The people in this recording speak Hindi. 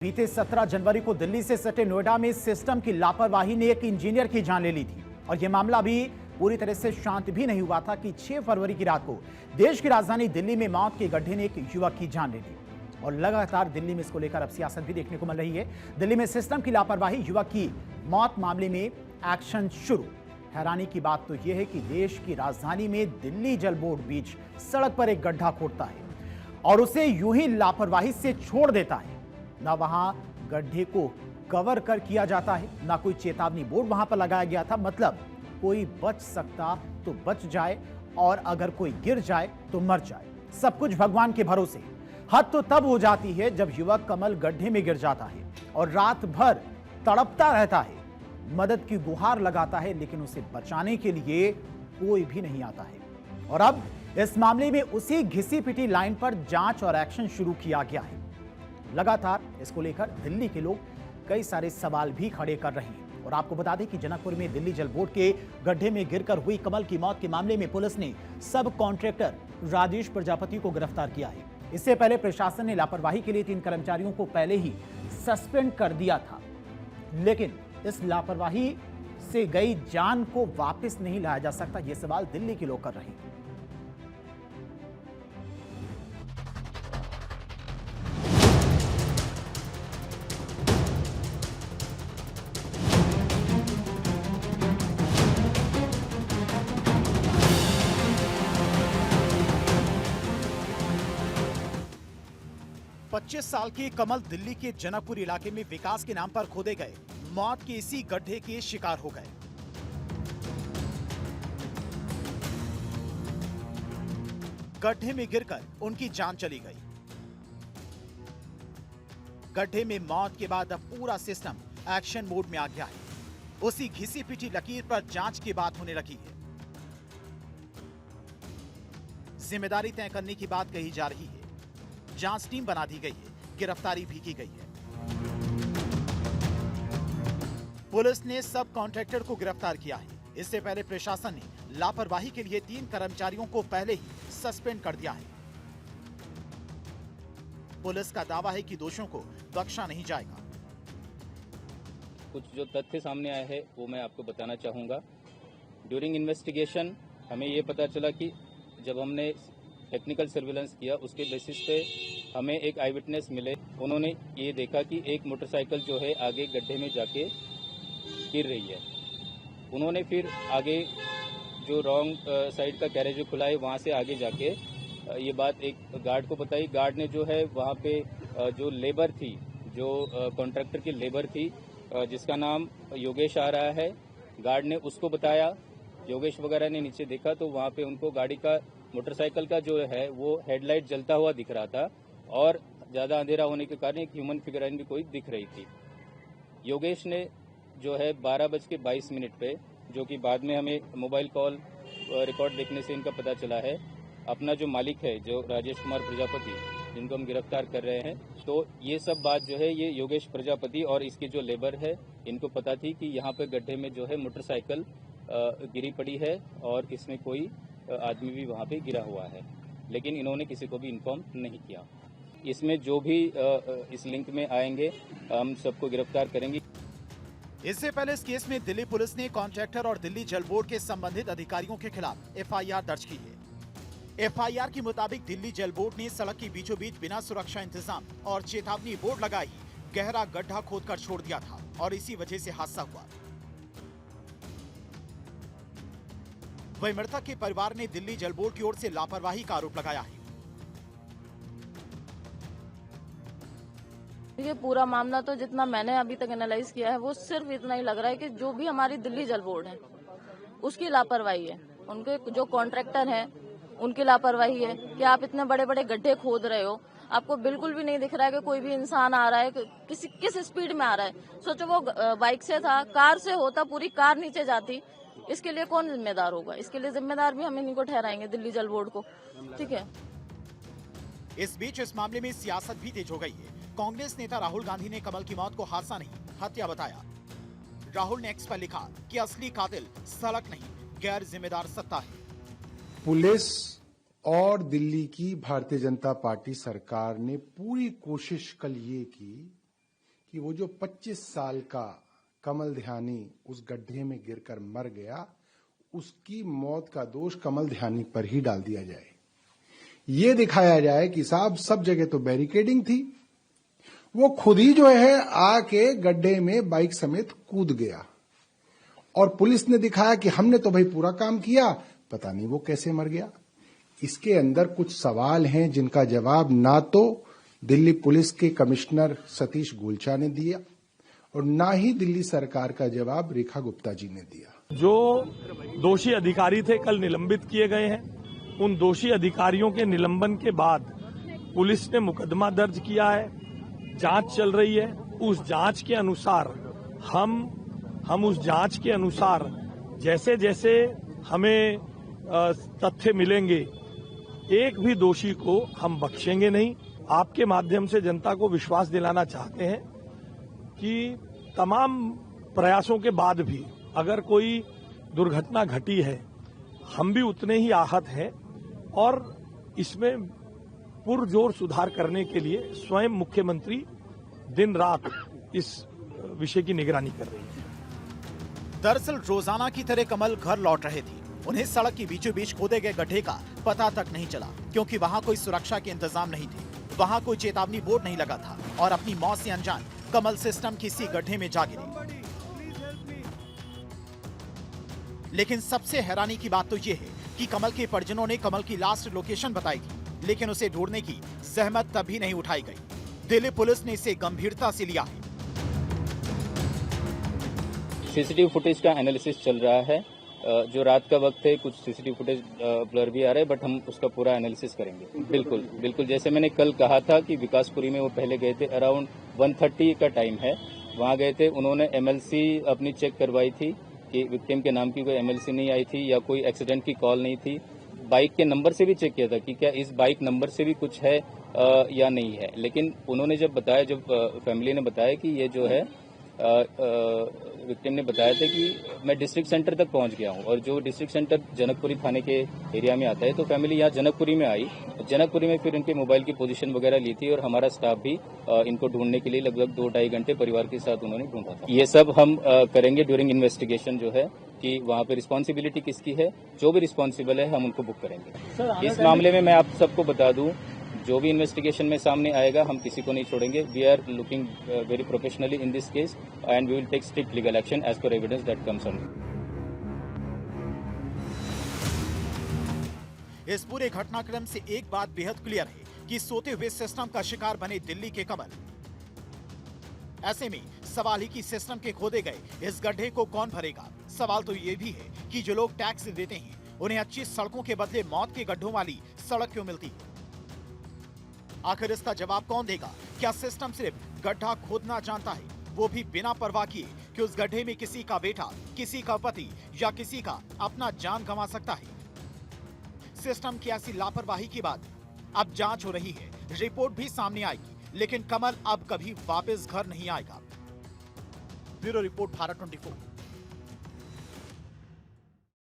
बीते 17 जनवरी को दिल्ली से सटे नोएडा में सिस्टम की लापरवाही ने एक इंजीनियर की जान ले ली थी और यह मामला भी पूरी तरह से शांत भी नहीं हुआ था कि 6 फरवरी की रात को देश की राजधानी दिल्ली में मौत के गड्ढे ने एक युवक की जान ले ली और लगातार दिल्ली में इसको लेकर अब सियासत भी देखने को मिल रही है। दिल्ली में सिस्टम की लापरवाही, युवक की मौत मामले में एक्शन शुरू। हैरानी की बात तो यह है कि देश की राजधानी में दिल्ली जल बोर्ड बीच सड़क पर एक गड्ढा खोदता है और उसे यूं ही लापरवाही से छोड़ देता है। ना वहां गड्ढे को कवर कर किया जाता है, ना कोई चेतावनी बोर्ड वहां पर लगाया गया था। मतलब कोई बच सकता तो बच जाए और अगर कोई गिर जाए तो मर जाए। सब कुछ भगवान के भरोसे। हद तो तब हो जाती है जब युवक कमल गड्ढे में गिर जाता है और रात भर तड़पता रहता है, मदद की गुहार लगाता है, लेकिन उसे बचाने के लिए कोई भी नहीं आता है। और अब इस मामले में उसी घिसी पिटी लाइन पर जांच और एक्शन शुरू किया गया है। लगातार इसको लेकर दिल्ली के लोग कई सारे सवाल भी खड़े कर रहे हैं। और आपको बता दें कि जनकपुर में दिल्ली जल बोर्ड के गड्ढे में गिरकर हुई कमल की मौत के मामले में पुलिस ने सब कॉन्ट्रैक्टर राजेश प्रजापति को गिरफ्तार किया है। इससे पहले प्रशासन ने लापरवाही के लिए 3 कर्मचारियों को पहले ही सस्पेंड कर दिया था, लेकिन इस लापरवाही से गई जान को वापस नहीं लाया जा सकता, यह सवाल दिल्ली के लोग कर रहे हैं। 25 साल के कमल दिल्ली के जनकपुर इलाके में विकास के नाम पर खोदे गए मौत के इसी गड्ढे के शिकार हो गए। गड्ढे में गिरकर उनकी जान चली गई। गड्ढे में मौत के बाद अब पूरा सिस्टम एक्शन मोड में आ गया है। उसी घिसी पिटी लकीर पर जांच की बात होने लगी है। जिम्मेदारी तय करने की बात कही जा रही है। जांच टीम बना दी गई है, गिरफ्तारी भी की गई है। पुलिस ने सब कॉन्ट्रैक्टर को गिरफ्तार किया है। इससे पहले प्रशासन ने लापरवाही के लिए 3 कर्मचारियों को पहले ही सस्पेंड कर दिया है। पुलिस का दावा है कि दोषियों को बख्शा नहीं जाएगा। कुछ जो तथ्य सामने आए हैं वो मैं आपको बताना चाहूंगा। ड्यूरिंग इन्वेस्टिगेशन हमें ये पता चला कि जब हमने टेक्निकल सर्विलेंस किया उसके बेसिस पे हमें एक आई विटनेस मिले। उन्होंने ये देखा कि एक मोटरसाइकिल जो है आगे गड्ढे में जाके गिर रही है। उन्होंने फिर आगे जो रॉन्ग साइड का कैरेज खुला है वहाँ से आगे जाके ये बात एक गार्ड को बताई। गार्ड ने जो है वहाँ पे जो लेबर थी, जो कॉन्ट्रैक्टर की लेबर थी जिसका नाम योगेश आ रहा है, गार्ड ने उसको बताया। योगेश वगैरह ने नीचे देखा तो वहाँ पे उनको गाड़ी का मोटरसाइकिल का जो है वो हेडलाइट जलता हुआ दिख रहा था और ज्यादा अंधेरा होने के कारण एक ह्यूमन फिगराइन भी कोई दिख रही थी। योगेश ने जो है 12:22 पे, जो कि बाद में हमें मोबाइल कॉल रिकॉर्ड देखने से इनका पता चला है, अपना जो मालिक है जो राजेश कुमार प्रजापति, जिनको हम गिरफ्तार कर रहे हैं, तो ये सब बात जो है ये योगेश प्रजापति और इसके जो लेबर है इनको पता थी कि यहाँ पे गड्ढे में जो है मोटरसाइकिल गिरी पड़ी है और इसमें कोई आदमी भी वहाँ पे गिरा हुआ है, लेकिन इन्होंने किसी को भी इन्फॉर्म नहीं किया। इसमें जो भी इस लिंक में आएंगे हम सबको गिरफ्तार करेंगे। इससे पहले इस केस में दिल्ली पुलिस ने कॉन्ट्रैक्टर और दिल्ली जल बोर्ड के संबंधित अधिकारियों के खिलाफ एफआईआर दर्ज की है। एफआईआर के मुताबिक दिल्ली जल बोर्ड ने सड़क के बीचों बीच बिना सुरक्षा इंतजाम और चेतावनी बोर्ड लगाई गहरा गड्ढा खोदकर छोड़ दिया था और इसी वजह से हादसा हुआ। वहीं मृतक के परिवार ने दिल्ली जल बोर्ड की ओर से लापरवाही का आरोप लगाया है। ये पूरा मामला तो जितना मैंने अभी तक एनालाइज किया है वो सिर्फ इतना ही लग रहा है कि जो भी हमारी दिल्ली जल बोर्ड है उसकी लापरवाही है, उनके जो कॉन्ट्रैक्टर हैं उनकी लापरवाही है कि आप इतने बड़े बड़े गड्ढे खोद रहे हो, आपको बिल्कुल भी नहीं दिख रहा है कि कोई भी इंसान आ रहा है, किस स्पीड में आ रहा है। सोचो वो बाइक से था, कार से होता पूरी कार नीचे जाती, इसके लिए कौन जिम्मेदार होगा? इसके लिए जिम्मेदार भी हम इन्हीं को ठहराएंगे, दिल्ली जल बोर्ड को। ठीक है। इस बीच इस मामले में सियासत भी तेज हो गई है। कांग्रेस नेता राहुल गांधी ने कमल की मौत को हादसा नहीं हत्या बताया। राहुल ने एक्स पर लिखा कि असली कातिल सड़क नहीं गैर जिम्मेदार सत्ता है। पुलिस और दिल्ली की भारतीय जनता पार्टी सरकार ने पूरी कोशिश कल ये की कि वो जो 25 साल का कमल ध्यानी उस गड्ढे में गिरकर मर गया, उसकी मौत का दोष कमल ध्यानी पर ही डाल दिया जाए। ये दिखाया जाए कि साहब सब जगह तो बैरिकेडिंग थी, वो खुद ही जो है आके गड्ढे में बाइक समेत कूद गया और पुलिस ने दिखाया कि हमने तो भाई पूरा काम किया, पता नहीं वो कैसे मर गया। इसके अंदर कुछ सवाल हैं जिनका जवाब ना तो दिल्ली पुलिस के कमिश्नर सतीश गोलचा ने दिया और ना ही दिल्ली सरकार का जवाब रेखा गुप्ता जी ने दिया। जो दोषी अधिकारी थे कल निलंबित किए गए हैं, उन दोषी अधिकारियों के निलंबन के बाद पुलिस ने मुकदमा दर्ज किया है, जांच चल रही है। उस जांच के अनुसार हम उस जांच के अनुसार जैसे जैसे हमें तथ्य मिलेंगे, एक भी दोषी को हम बख्शेंगे नहीं। आपके माध्यम से जनता को विश्वास दिलाना चाहते हैं कि तमाम प्रयासों के बाद भी अगर कोई दुर्घटना घटी है, हम भी उतने ही आहत हैं और इसमें पुरजोर सुधार करने के लिए स्वयं मुख्यमंत्री दिन रात इस विषय की निगरानी कर रही है। दरअसल रोजाना की तरह कमल घर लौट रहे थे। उन्हें सड़क के बीचों बीच खोदे गए गड्ढे का पता तक नहीं चला, क्योंकि वहां कोई सुरक्षा के इंतजाम नहीं थे, वहां कोई चेतावनी बोर्ड नहीं लगा था और अपनी मौत से अनजान कमल सिस्टम की इसी गड्ढे में जा गिरे। लेकिन सबसे हैरानी की बात तो यह है कि कमल के परिजनों ने कमल की लास्ट लोकेशन बताई थी, लेकिन उसे ढूंढने की जहमत तभी नहीं उठाई गई। दिल्ली पुलिस ने इसे गंभीरता से लिया है। सीसीटीवी फुटेज का एनालिसिस चल रहा है। जो रात का वक्त है, कुछ सीसीटीवी फुटेज ब्लर भी आ रहा है, बट हम उसका पूरा एनालिसिस करेंगे। बिल्कुल जैसे मैंने कल कहा था कि विकासपुरी में वो पहले गए थे, अराउंड 1:30 का टाइम है, वहां गए थे। उन्होंने एमएलसी अपनी चेक करवाई थी कि विक्टिम के नाम की कोई एमएलसी नहीं आई थी या कोई एक्सीडेंट की कॉल नहीं थी। बाइक के नंबर से भी चेक किया था कि क्या इस बाइक नंबर से भी कुछ है या नहीं है। लेकिन उन्होंने जब बताया, जब फैमिली ने बताया कि ये जो है विक्टिम ने बताया था कि मैं डिस्ट्रिक्ट सेंटर तक पहुंच गया हूं, और जो डिस्ट्रिक्ट सेंटर जनकपुरी थाने के एरिया में आता है, तो फैमिली यहाँ जनकपुरी में आई। जनकपुरी में फिर इनके मोबाइल की पोजीशन वगैरह ली थी और हमारा स्टाफ भी इनको ढूंढने के लिए लगभग 2-2.5 घंटे परिवार के साथ उन्होंने ढूंढा था। ये सब हम करेंगे ड्यूरिंग इन्वेस्टिगेशन, जो है कि वहाँ पे रिस्पॉन्सिबिलिटी किसकी है, जो भी रिस्पॉन्सिबल है हम उनको बुक करेंगे। इस मामले में मैं आप सबको बता दूं, जो भी इन्वेस्टिगेशन में सामने आएगा हम किसी को नहीं छोड़ेंगे। We are looking very professionally in this case and we will take strict legal action as per evidence that comes on. इस पूरे घटनाक्रम से एक बात बेहद क्लियर है कि सोते हुए सिस्टम का शिकार बने दिल्ली के कमल। ऐसे में सवाल ही कि सिस्टम के खोदे गए इस गड्ढे को कौन भरेगा। सवाल तो ये भी है कि जो लोग टैक्स देते हैं उन्हें अच्छी सड़कों के बदले मौत के गड्ढों वाली सड़क क्यों मिलती है। आखिर इसका जवाब कौन देगा। क्या सिस्टम सिर्फ गड्ढा खोदना जानता है, वो भी बिना परवाह किए कि उस गड्ढे में किसी का बेटा, किसी का पति या किसी का अपना जान गंवा सकता है। सिस्टम की ऐसी लापरवाही की बात अब जांच हो रही है, रिपोर्ट भी सामने आएगी, लेकिन कमल अब कभी वापस घर नहीं आएगा। Bureau report, Bharat 24।